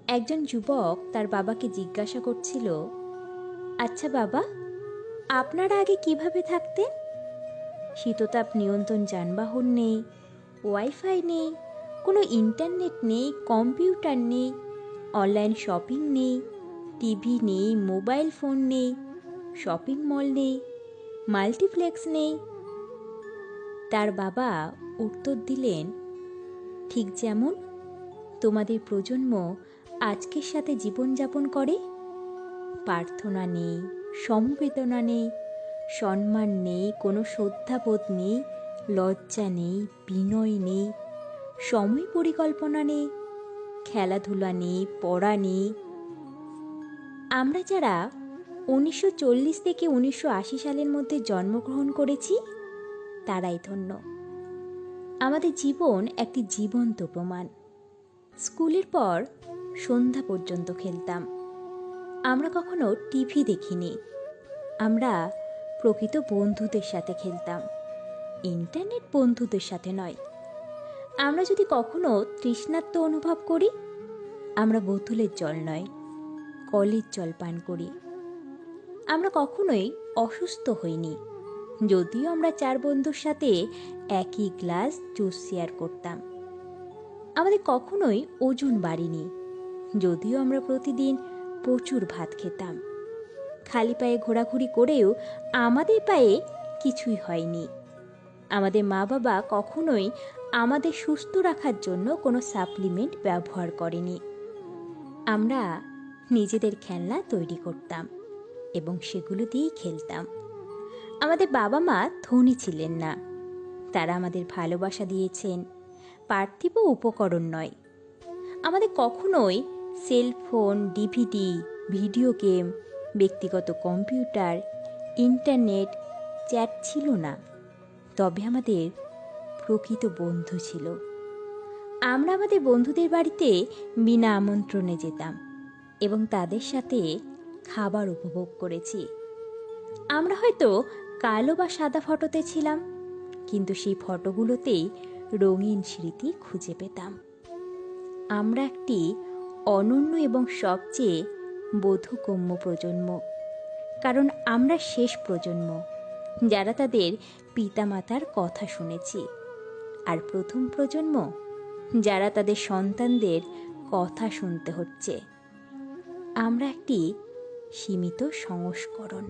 একজন যুবক তার বাবাকে জিজ্ঞাসা করছিল, আচ্ছা বাবা, আপনারা আগে কিভাবে থাকতেন? শীততাপ নিয়ন্ত্রণ যানবাহন নেই, ওয়াইফাই নেই, কোনো ইন্টারনেট নেই, কম্পিউটার নেই, অনলাইন শপিং নেই, টিভি নেই, মোবাইল ফোন নেই, শপিং মল নেই, মাল্টিপ্লেক্স নেই। তার বাবা উত্তর দিলেন, ঠিক যেমন তোমাদের প্রজন্ম আজকের সাথে জীবনযাপন করে। প্রার্থনা নেই, সমবেদনা নেই, সম্মান নেই, কোনো শ্রদ্ধাবোধ নেই, লজ্জা নেই, বিনয় নেই, সময় পরিকল্পনা নেই, খেলাধুলা নেই, পড়া নেই। আমরা যারা 1940 থেকে 1980 সালের মধ্যে জন্মগ্রহণ করেছি তারাই ধন্য। আমাদের জীবন একটি জীবন্ত প্রমাণ। স্কুলের পর সন্ধ্যা পর্যন্ত খেলতাম। আমরা কখনো টিভি দেখিনি। আমরা প্রকৃত বন্ধুদের সাথে খেলতাম, ইন্টারনেট বন্ধুদের সাথে নয়। আমরা যদি কখনো তৃষ্ণার্ত অনুভব করি, আমরা বোতলের জল নয়, কলের জল পান করি। আমরা কখনোই অসুস্থ হইনি, যদিও আমরা 4 বন্ধুর সাথে একই গ্লাস জুস শেয়ার করতাম। আমাদের কখনোই ওজন বাড়েনি, যদিও আমরা প্রতিদিন প্রচুর ভাত খেতাম। খালি পায়ে ঘোরাঘুরি করেও আমাদের পায়ে কিছুই হয়নি। আমাদের মা বাবা কখনোই আমাদের সুস্থ রাখার জন্য কোনো সাপ্লিমেন্ট ব্যবহার করেনি। আমরা নিজেদের খেলনা তৈরি করতাম এবং সেগুলো দিয়েই খেলতাম। আমাদের বাবা মা ধনী ছিলেন না, তারা আমাদের ভালোবাসা দিয়েছেন, পার্থিব উপকরণ নয়। আমাদের কখনোই সেলফোন, ডিভিডি, ভিডিও গেম, ব্যক্তিগত কম্পিউটার, ইন্টারনেট, চ্যাট ছিল না। তবে আমাদের প্রকৃত বন্ধু ছিল। আমরা আমাদের বন্ধুদের বাড়িতে বিনা আমন্ত্রণে যেতাম এবং তাদের সাথে খাবার উপভোগ করেছি। আমরা হয়তো কালো বা সাদা ফটোতে ছিলাম, কিন্তু সেই ফটোগুলোতেই রঙিন স্মৃতি খুঁজে পেতাম। আমরা একটি অনন্য এবং সবচেয়ে বোধগম্য প্রজন্ম, কারণ আমরা শেষ প্রজন্ম যারা তাদের পিতামাতার কথা শুনেছি, আর প্রথম প্রজন্ম যারা তাদের সন্তানদের কথা শুনতে হচ্ছে। আমরা একটি সীমিত সংস্করণ।